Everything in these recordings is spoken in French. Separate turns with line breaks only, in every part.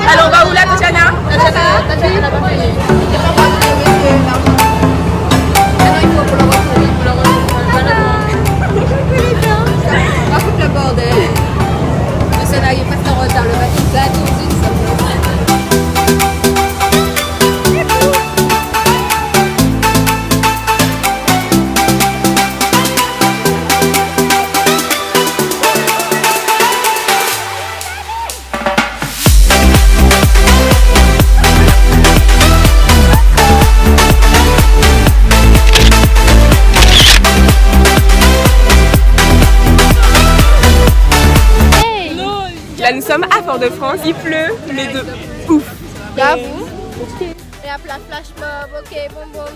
Alors on va où là, Tatiana? Tatiana va payer. Il faut pour le raconte le bordel. Le scénario est pas en retard, le bateau va tout de suite. Là nous sommes à Fort-de-France, il pleut, mais de ouf.
J'avoue. Et à la flash mob, ok, bon bon.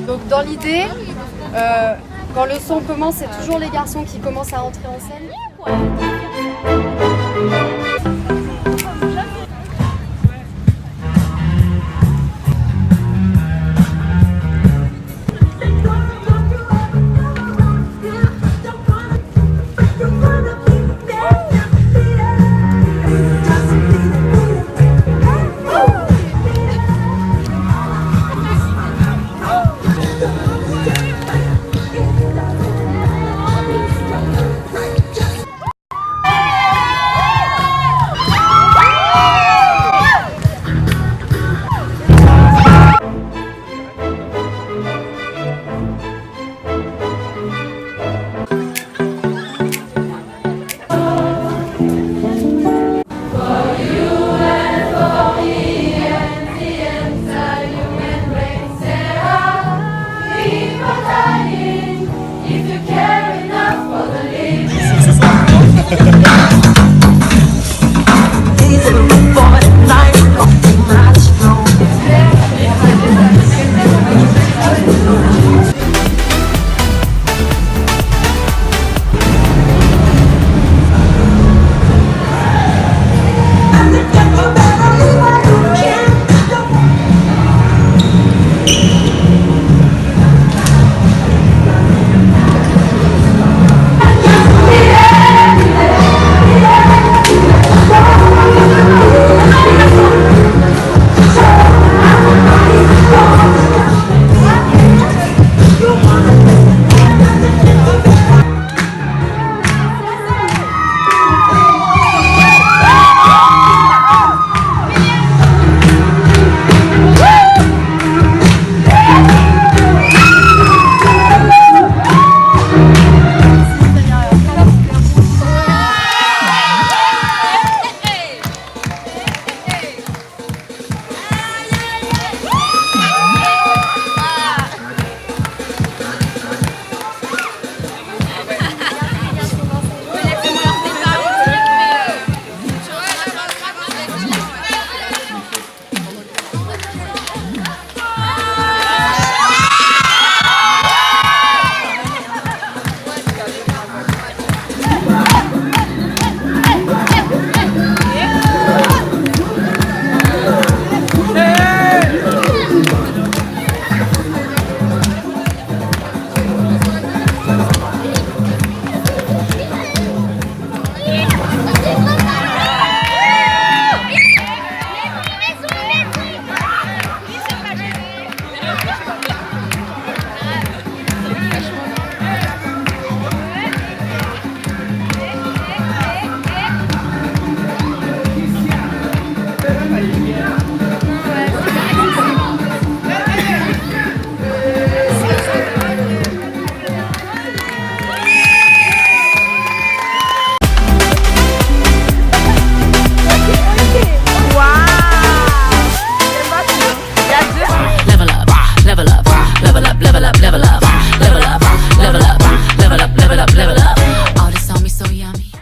Donc dans l'idée, quand le son commence, c'est toujours les garçons qui commencent à entrer en scène.
level up, level up.